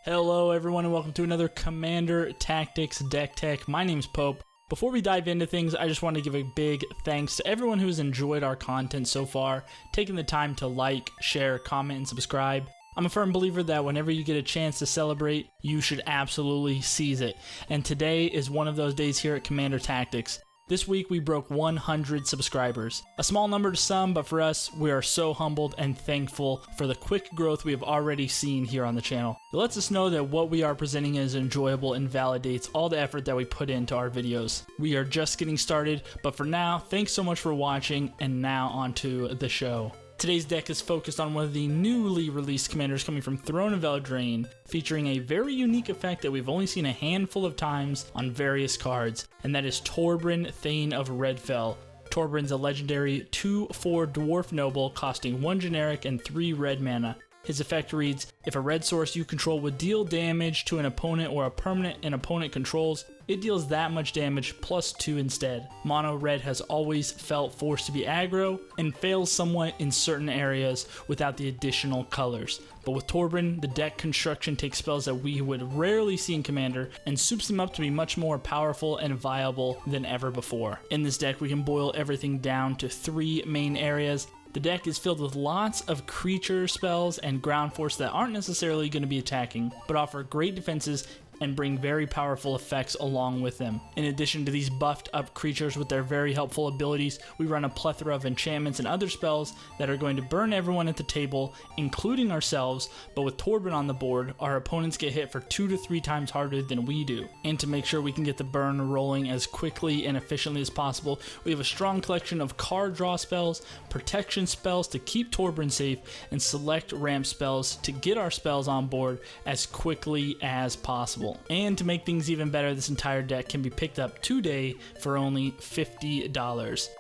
Hello everyone and welcome to another Commander Tactics Deck Tech. My name's Pope. Before we dive into things, I just want to give a big thanks to everyone who has enjoyed our content so far, taking the time to like, share, comment, and subscribe. I'm a firm believer that whenever you get a chance to celebrate, you should absolutely seize it. And today is one of those days here at Commander Tactics. This week we broke 100 subscribers. A small number to some, but for us, we are so humbled and thankful for the quick growth we have already seen here on the channel. It lets us know that what we are presenting is enjoyable and validates all the effort that we put into our videos. We are just getting started, but for now, thanks so much for watching, and now onto the show. Today's deck is focused on one of the newly released commanders coming from Throne of Eldraine, featuring a very unique effect that we've only seen a handful of times on various cards, and that is Torbran, Thane of Redfell. Torbran's a legendary 2/4 Dwarf Noble costing 1 generic and 3 red mana. His effect reads, if a red source you control would deal damage to an opponent or a permanent an opponent controls, it deals that much damage plus 2 instead. Mono red has always felt forced to be aggro and fails somewhat in certain areas without the additional colors. But with Torbran, the deck construction takes spells that we would rarely see in Commander and soups them up to be much more powerful and viable than ever before. In this deck, we can boil everything down to 3 main areas. The deck is filled with lots of creature spells and ground force that aren't necessarily going to be attacking, but offer great defenses and bring very powerful effects along with them. In addition to these buffed up creatures with their very helpful abilities, we run a plethora of enchantments and other spells that are going to burn everyone at the table, including ourselves, but with Torbran on the board, our opponents get hit for 2 to 3 times harder than we do. And to make sure we can get the burn rolling as quickly and efficiently as possible, we have a strong collection of card draw spells, protection spells to keep Torbran safe, and select ramp spells to get our spells on board as quickly as possible. And to make things even better, this entire deck can be picked up today for only $50.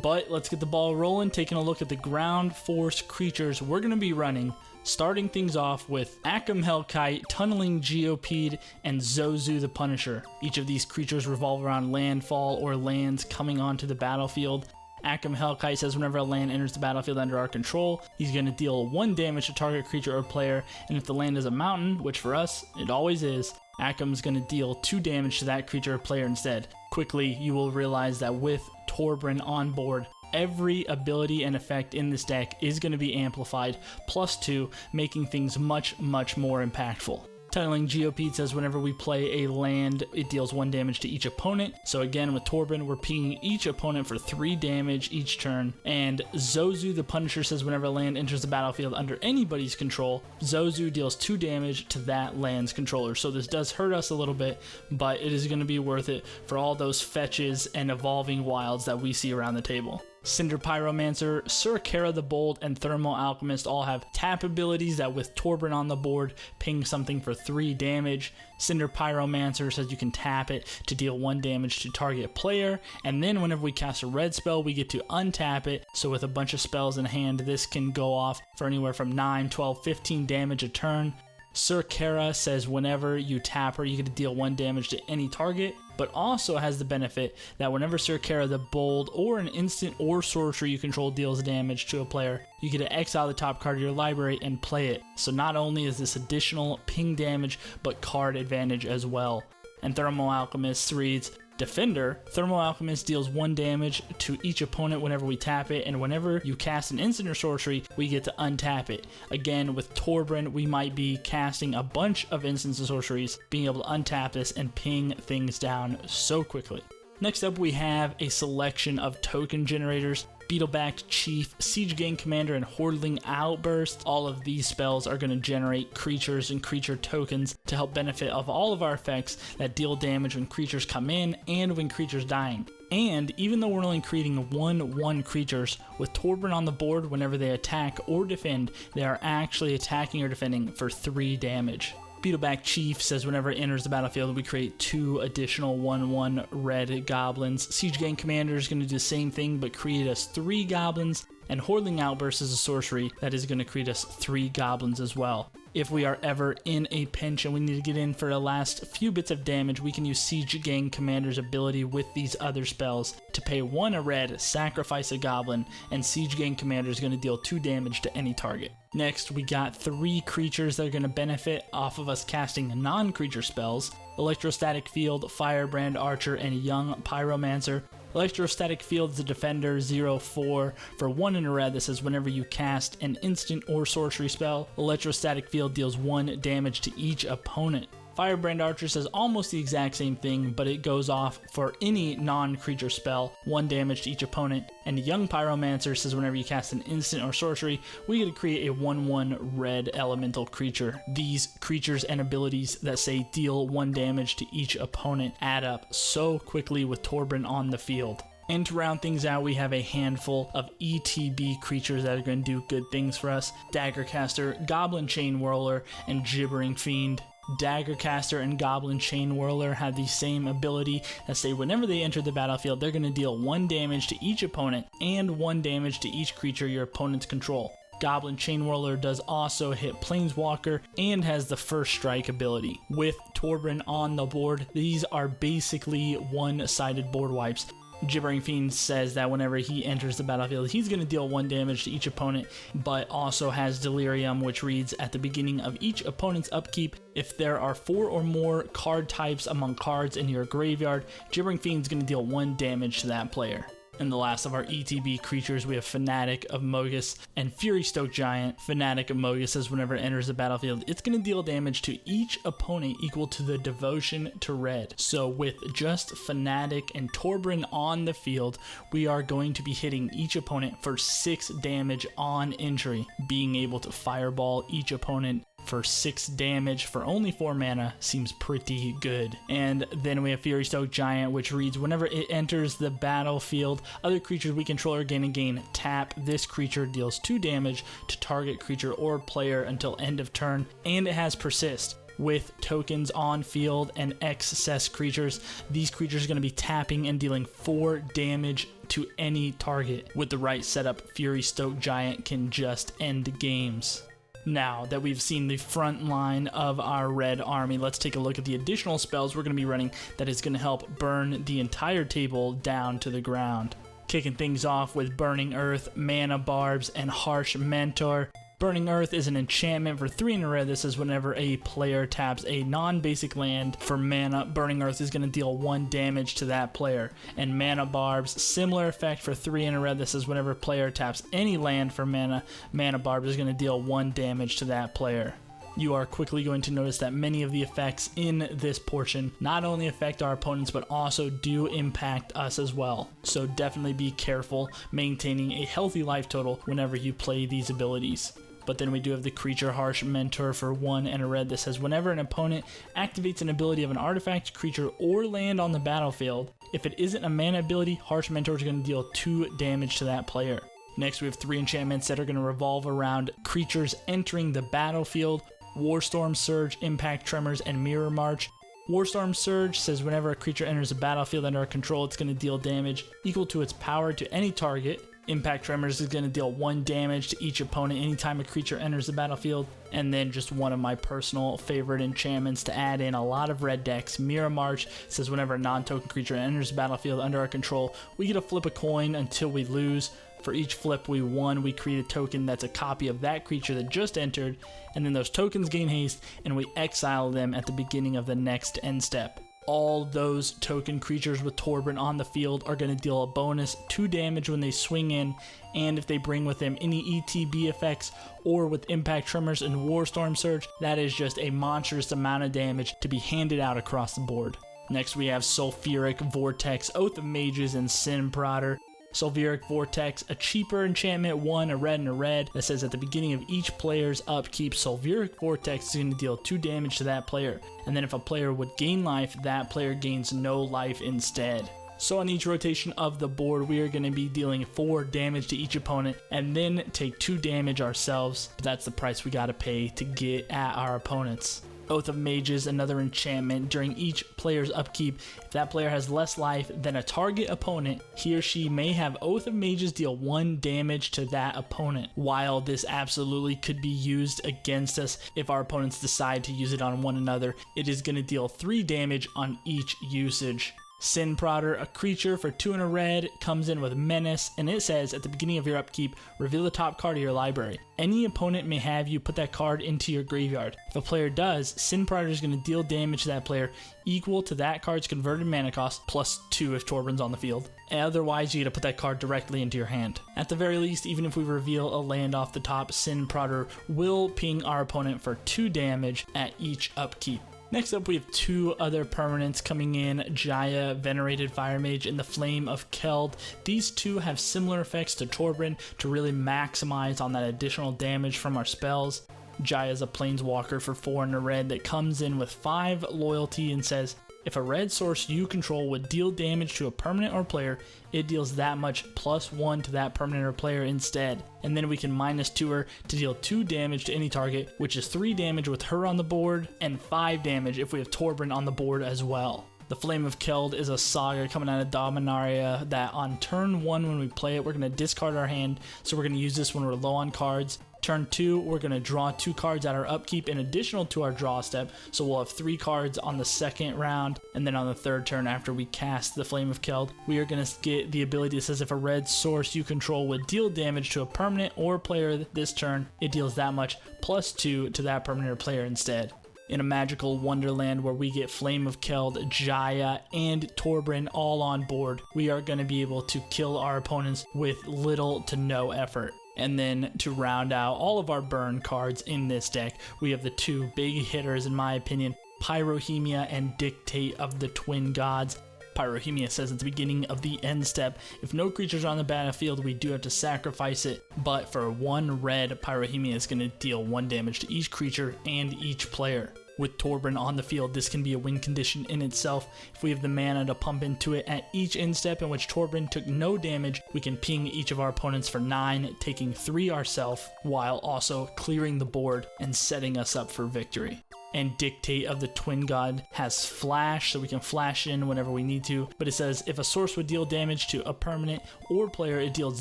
But let's get the ball rolling, taking a look at the ground force creatures we're going to be running, starting things off with Akum Hellkite, Tunneling Geopede, and Zozu the Punisher. Each of these creatures revolve around landfall or lands coming onto the battlefield. Akum Hellkite says whenever a land enters the battlefield under our control, he's going to deal 1 damage to target creature or player, and if the land is a mountain, which for us, it always is, Akum's going to deal 2 damage to that creature or player instead. Quickly, you will realize that with Torbran on board, every ability and effect in this deck is going to be amplified, plus 2, making things much more impactful. Tunneling Geopede says whenever we play a land, it deals 1 damage to each opponent. So again, with Torbran, we're pinging each opponent for 3 damage each turn. And Zozu the Punisher says whenever a land enters the battlefield under anybody's control, Zozu deals 2 damage to that land's controller. So this does hurt us a little bit, but it is going to be worth it for all those fetches and evolving wilds that we see around the table. Cinder Pyromancer, Sir Kara the Bold, and Thermal Alchemist all have tap abilities that with Torbran on the board ping something for 3 damage. Cinder Pyromancer says you can tap it to deal 1 damage to target player, and then whenever we cast a red spell we get to untap it, so with a bunch of spells in hand this can go off for anywhere from 9, 12, 15 damage a turn. Sir Kara says whenever you tap her, you get to deal 1 damage to any target, but also has the benefit that whenever Sir Kara the Bold or an instant or sorcery you control deals damage to a player, you get to exile the top card of your library and play it. So not only is this additional ping damage, but card advantage as well. And Thermal Alchemist reads, Defender, Thermal Alchemist deals 1 damage to each opponent whenever we tap it, and whenever you cast an instant or sorcery, we get to untap it. Again, with Torbran, we might be casting a bunch of instants and sorceries, being able to untap this and ping things down so quickly. Next up, we have a selection of token generators. Beetlebacked Chief, Siege Gang Commander, and Hordling Outburst. All of these spells are going to generate creatures and creature tokens to help benefit of all of our effects that deal damage when creatures come in and when creatures dying. And even though we're only creating 1/1 creatures, with Torbran on the board whenever they attack or defend, they are actually attacking or defending for 3 damage. Beetleback Chief says whenever it enters the battlefield, we create 2 additional 1/1 red goblins. Siege Gang Commander is going to do the same thing, but create us 3 goblins. And Hordling Outburst is a sorcery that is going to create us 3 goblins as well. if we are ever in a pinch and we need to get in for the last few bits of damage, we can use Siege Gang Commander's ability with these other spells to pay 1 a red, sacrifice a goblin, and Siege Gang Commander is going to deal 2 damage to any target. Next, we got 3 creatures that are going to benefit off of us casting non-creature spells: Electrostatic Field, Firebrand Archer, and Young Pyromancer. Electrostatic Field is a defender 0/4 for 1 in a red that says whenever you cast an instant or sorcery spell, Electrostatic Field deals 1 damage to each opponent. Firebrand Archer says almost the exact same thing, but it goes off for any non-creature spell, 1 damage to each opponent. And Young Pyromancer says whenever you cast an instant or sorcery, we get to create a 1/1 red elemental creature. These creatures and abilities that say deal 1 damage to each opponent add up so quickly with Torbran on the field. And to round things out, we have a handful of ETB creatures that are going to do good things for us: Daggercaster, Goblin Chain Whirler, and Gibbering Fiend. Daggercaster and Goblin Chain Whirler have the same ability that say whenever they enter the battlefield, they're going to deal 1 damage to each opponent and 1 damage to each creature your opponents control. Goblin Chain Whirler does also hit Planeswalker and has the First Strike ability. With Torbran on the board, these are basically one-sided board wipes. Gibbering Fiend says that whenever he enters the battlefield, he's going to deal 1 damage to each opponent, but also has Delirium, which reads at the beginning of each opponent's upkeep, if there are 4 or more card types among cards in your graveyard, Gibbering Fiend is going to deal 1 damage to that player. And the last of our ETB creatures, we have Fanatic of Mogus and Fury Stoke Giant. Fanatic of Mogus says whenever it enters the battlefield, it's going to deal damage to each opponent equal to the devotion to red. So with just Fanatic and Torbran on the field, we are going to be hitting each opponent for 6 damage on entry. Being able to fireball each opponent for 6 damage for only 4 mana seems pretty good. And then we have Fury Stoke Giant, which reads whenever it enters the battlefield, other creatures we control are going to gain tap. This creature deals 2 damage to target creature or player until end of turn, and it has Persist. With tokens on field and excess creatures, these creatures are going to be tapping and dealing 4 damage to any target. With the right setup, Fury Stoke Giant can just end games. Now that we've seen the front line of our red army, let's take a look at the additional spells we're going to be running that is going to help burn the entire table down to the ground. Kicking things off with Burning Earth, Mana Barbs, and Harsh Mentor. Burning Earth is an enchantment for 3 in a red that says whenever a player taps a non-basic land for mana, Burning Earth is going to deal 1 damage to that player. And Mana Barbs, similar effect for 3 in a red that says whenever a player taps any land for mana, Mana Barbs is going to deal 1 damage to that player. You are quickly going to notice that many of the effects in this portion not only affect our opponents but also do impact us as well. So definitely be careful maintaining a healthy life total whenever you play these abilities. But then we do have the creature Harsh Mentor for 1 and a red that says whenever an opponent activates an ability of an artifact, creature, or land on the battlefield, if it isn't a mana ability, Harsh Mentor is going to deal 2 damage to that player. Next we have 3 enchantments that are going to revolve around creatures entering the battlefield: Warstorm Surge, Impact Tremors, and Mirror March. Warstorm Surge says whenever a creature enters the battlefield under our control, it's going to deal damage equal to its power to any target. Impact Tremors is going to deal 1 damage to each opponent anytime a creature enters the battlefield. And then just one of my personal favorite enchantments to add in a lot of red decks, Mirror March, says whenever a non-token creature enters the battlefield under our control, we get to flip a coin until we lose. For each flip we won, we create a token that's a copy of that creature that just entered, and then those tokens gain haste, and we exile them at the beginning of the next end step. All those token creatures with Torbran on the field are going to deal a bonus 2 damage when they swing in, and if they bring with them any ETB effects or with Impact Tremors and Warstorm Surge, that is just a monstrous amount of damage to be handed out across the board. Next we have Sulfuric Vortex, Oath of Mages, and Sin Prodder. Sulfuric Vortex, a cheaper enchantment, 1, a red and a red, that says at the beginning of each player's upkeep, Sulfuric Vortex is going to deal 2 damage to that player. And then if a player would gain life, that player gains no life instead. So on each rotation of the board, we are going to be dealing 4 damage to each opponent and then take 2 damage ourselves. But that's the price we got to pay to get at our opponents. Oath of Mages, another enchantment. During each player's upkeep, if that player has less life than a target opponent, he or she may have Oath of Mages deal 1 damage to that opponent. While this absolutely could be used against us if our opponents decide to use it on one another, it is going to deal 3 damage on each usage. Sin Prodder, a creature for 2 and a red, comes in with Menace, and it says at the beginning of your upkeep, reveal the top card of your library. Any opponent may have you put that card into your graveyard. If a player does, Sin Prodder is going to deal damage to that player equal to that card's converted mana cost, plus 2 if Torbran's on the field. Otherwise, you get to put that card directly into your hand. At the very least, even if we reveal a land off the top, Sin Prodder will ping our opponent for 2 damage at each upkeep. Next up, we have 2 other permanents coming in, Jaya, Venerated Fire Mage, and the Flame of Keld. These 2 have similar effects to Torbran to really maximize on that additional damage from our spells. Jaya is a Planeswalker for 4 and a red that comes in with 5 loyalty and says, if a red source you control would deal damage to a permanent or player, it deals that much plus 1 to that permanent or player instead. And then we can -2 her to deal 2 damage to any target, which is 3 damage with her on the board, and 5 damage if we have Torbran on the board as well. The Flame of Keld is a saga coming out of Dominaria that on turn 1 when we play it, we're going to discard our hand, so we're going to use this when we're low on cards. Turn 2, we're going to draw 2 cards at our upkeep in additional to our draw step, so we'll have 3 cards on the second round, and then on the third turn after we cast the Flame of Keld, we are going to get the ability that says if a red source you control would deal damage to a permanent or player this turn, it deals that much plus 2 to that permanent or player instead. In a magical wonderland where we get Flame of Keld, Jaya, and Torbran all on board, we are going to be able to kill our opponents with little to no effort. And then to round out all of our burn cards in this deck, we have the 2 big hitters in my opinion, Pyrohemia and Dictate of the Twin Gods. Pyrohemia says at the beginning of the end step, if no creatures are on the battlefield, we do have to sacrifice it, but for 1 red, Pyrohemia is going to deal 1 damage to each creature and each player. With Torbran on the field, this can be a win condition in itself. If we have the mana to pump into it at each end step in which Torbran took no damage, we can ping each of our opponents for 9, taking 3 ourselves, while also clearing the board and setting us up for victory. And Dictate of the Twin God has Flash, so we can flash in whenever we need to, but it says if a source would deal damage to a permanent or player, it deals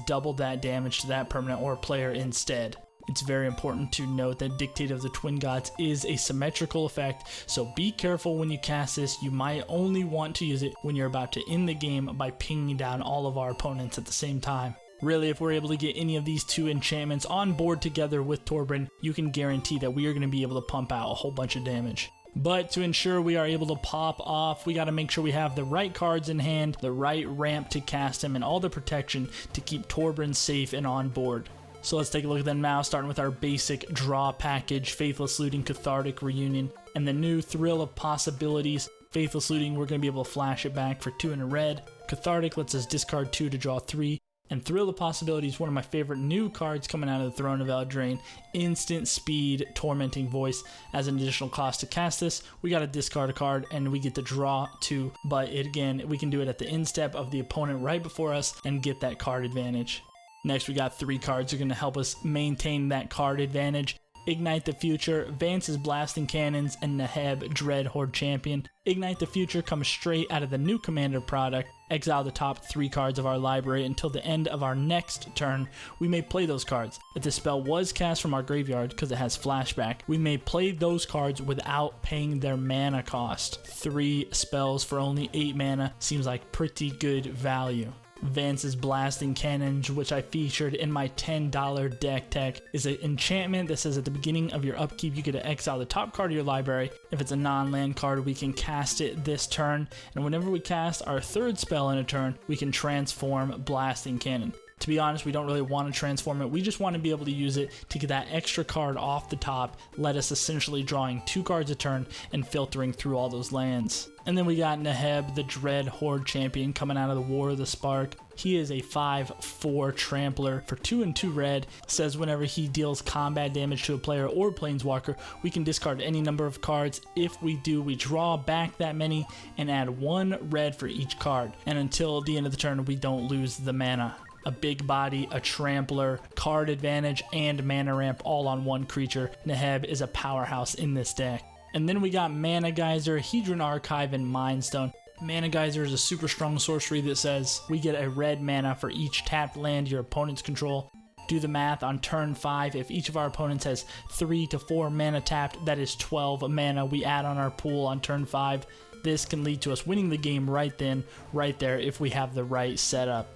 double that damage to that permanent or player instead. It's very important to note that Dictate of the Twin Gods is a symmetrical effect, so be careful when you cast this. You might only want to use it when you're about to end the game by pinging down all of our opponents at the same time. Really, if we're able to get any of these 2 enchantments on board together with Torbran, you can guarantee that we are going to be able to pump out a whole bunch of damage. But to ensure we are able to pop off, we got to make sure we have the right cards in hand, the right ramp to cast them, and all the protection to keep Torbran safe and on board. So let's take a look at them now, starting with our basic draw package, Faithless Looting, Cathartic Reunion, and the new Thrill of Possibilities. Faithless Looting, we're going to be able to flash it back for 2 and a red. Cathartic lets us discard 2 to draw 3. And Thrill of Possibilities, one of my favorite new cards coming out of the Throne of Eldraine. Instant speed, Tormenting Voice. As an additional cost to cast this, we got to discard a card and we get to draw 2. But again, we can do it at the end step of the opponent right before us and get that card advantage. Next, we got 3 cards that are going to help us maintain that card advantage. Ignite the Future, Vance's Blasting Cannons, and Neheb, Dread Horde Champion. Ignite the Future comes straight out of the new Commander product. Exile the top 3 cards of our library until the end of our next turn. We may play those cards. If the spell was cast from our graveyard because it has flashback, we may play those cards without paying their mana cost. 3 spells for only 8 mana seems like pretty good value. Vance's Blasting Cannons, which I featured in my $10 deck tech, is an enchantment that says at the beginning of your upkeep you get to exile the top card of your library. If it's a non-land card, we can cast it this turn, and whenever we cast our 3rd spell in a turn, we can transform Blasting Cannon. To be honest, we don't really want to transform it. We just want to be able to use it to get that extra card off the top, let us essentially drawing 2 cards a turn and filtering through all those lands. And then we got Neheb, the Dread Horde Champion, coming out of the War of the Spark. He is a 5/4 trampler for 2 and 2 red. Says whenever he deals combat damage to a player or planeswalker, we can discard any number of cards. If we do, we draw back that many and add 1 red for each card. And until the end of the turn, we don't lose the mana. A big body, a trampler, card advantage, and mana ramp all on 1 creature. Neheb is a powerhouse in this deck. And then we got Mana Geyser, Hedron Archive, and Mind Stone. Mana Geyser is a super strong sorcery that says we get a red mana for each tapped land your opponents control. Do the math on turn 5. If each of our opponents has 3 to 4 mana tapped, that is 12 mana we add on our pool on turn 5. This can lead to us winning the game right then, right there, if we have the right setup.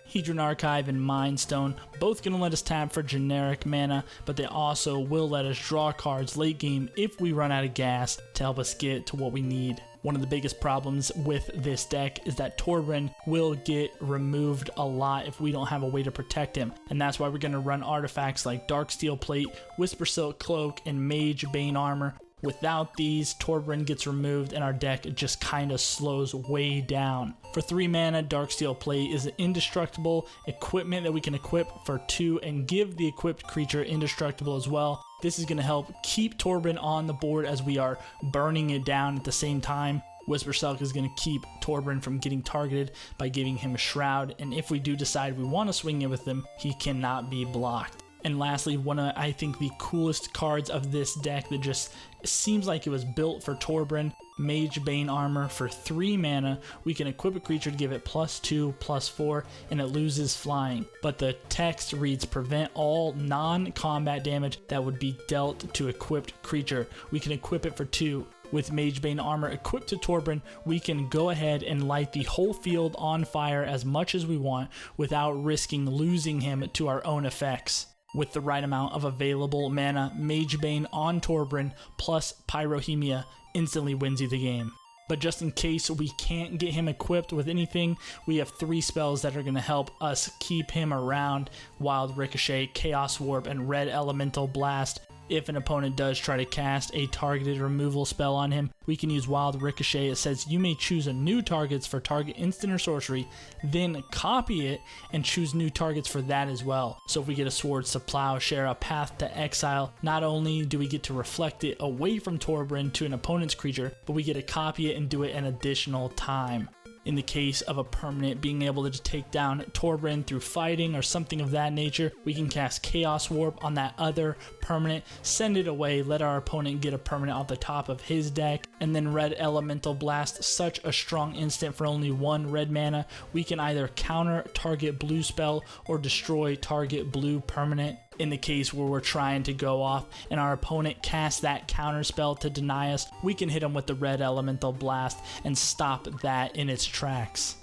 Hedron Archive and Mind Stone, both going to let us tap for generic mana, but they also will let us draw cards late game if we run out of gas to help us get to what we need. One of the biggest problems with this deck is that Torbran will get removed a lot if we don't have a way to protect him, and that's why we're going to run artifacts like Darksteel Plate, Whisper Silk Cloak, and Mage Bane Armor. Without these, Torbran gets removed and our deck just kind of slows way down. For 3 mana, Darksteel Plate is an indestructible equipment that we can equip for 2 and give the equipped creature indestructible as well. This is going to help keep Torbran on the board as we are burning it down at the same time. Whisper Silk is going to keep Torbran from getting targeted by giving him a Shroud, and if we do decide we want to swing it with him, he cannot be blocked. And lastly, one of, I think, the coolest cards of this deck that just seems like it was built for Torbran, Mage Bane Armor. For 3 mana, we can equip a creature to give it +2/+4, and it loses flying. But the text reads, prevent all non-combat damage that would be dealt to equipped creature. We can equip it for 2. With Mage Bane Armor equipped to Torbran, we can go ahead and light the whole field on fire as much as we want without risking losing him to our own effects. With the right amount of available mana, Mage Bane on Torbran plus Pyrohemia instantly wins you the game. But just in case we can't get him equipped with anything, we have 3 spells that are going to help us keep him around: Wild Ricochet, Chaos Warp, and Red Elemental Blast. If an opponent does try to cast a targeted removal spell on him, we can use Wild Ricochet. It says you may choose a new targets for target instant or sorcery, then copy it and choose new targets for that as well. So if we get a Swords to Plowshare, a Path to Exile, not only do we get to reflect it away from Torbran to an opponent's creature, but we get to copy it and do it an additional time. In the case of a permanent being able to take down Torbran through fighting or something of that nature, we can cast Chaos Warp on that other permanent, send it away, let our opponent get a permanent off the top of his deck, and then Red Elemental Blast, such a strong instant for only 1 red mana. We can either counter target blue spell or destroy target blue permanent. In the case where we're trying to go off and our opponent casts that counter spell to deny us, we can hit him with the Red Elemental Blast and stop that in its tracks.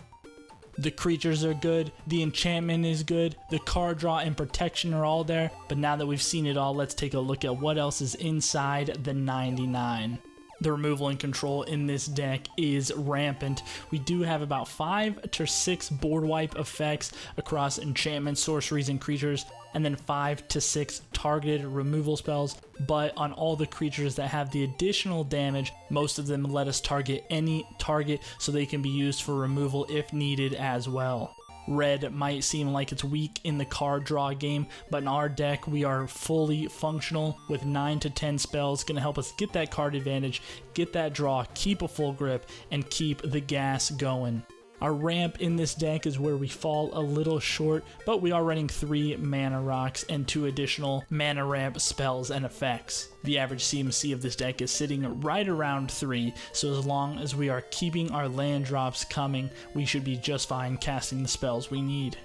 The creatures are good, the enchantment is good, the card draw and protection are all there, but now that we've seen it all, let's take a look at what else is inside the 99. The removal and control in this deck is rampant. We do have about 5 to 6 board wipe effects across enchantments, sorceries, and creatures, and then 5 to 6 targeted removal spells. But on all the creatures that have the additional damage, most of them let us target any target so they can be used for removal if needed as well. Red might seem like it's weak in the card draw game, but in our deck we are fully functional with 9 to 10 spells, going to help us get that card advantage, get that draw, keep a full grip, and keep the gas going. Our ramp in this deck is where we fall a little short, but we are running 3 mana rocks and 2 additional mana ramp spells and effects. The average CMC of this deck is sitting right around 3, so as long as we are keeping our land drops coming, we should be just fine casting the spells we need.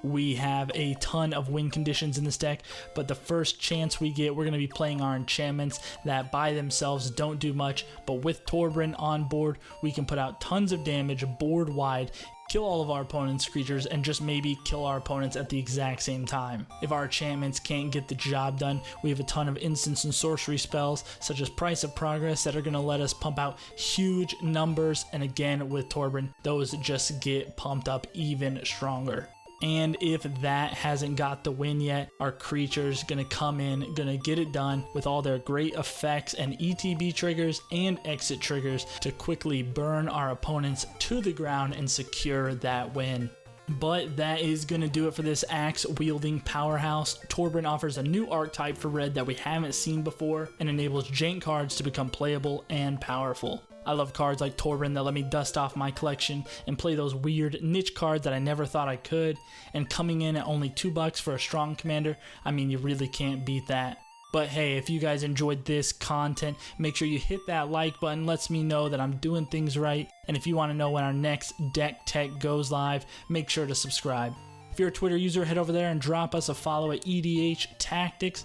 We have a ton of win conditions in this deck, but the first chance we get, we're going to be playing our enchantments that by themselves don't do much, but with Torbran on board, we can put out tons of damage board wide, kill all of our opponent's creatures, and just maybe kill our opponents at the exact same time. If our enchantments can't get the job done, we have a ton of instants and sorcery spells, such as Price of Progress, that are going to let us pump out huge numbers, and again with Torbran, those just get pumped up even stronger. And if that hasn't got the win yet, our creature's gonna come in, gonna get it done with all their great effects and ETB triggers and exit triggers to quickly burn our opponents to the ground and secure that win. But that is going to do it for this axe-wielding powerhouse. Torbran offers a new archetype for red that we haven't seen before and enables jank cards to become playable and powerful. I love cards like Torbran that let me dust off my collection and play those weird niche cards that I never thought I could, and coming in at only $2 for a strong commander, I mean, you really can't beat that. But hey, if you guys enjoyed this content, make sure you hit that like button. Lets me know that I'm doing things right. And if you want to know when our next deck tech goes live, make sure to subscribe. If you're a Twitter user, head over there and drop us a follow at EDH Tactics.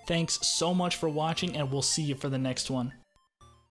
Thanks so much for watching, and we'll see you for the next one.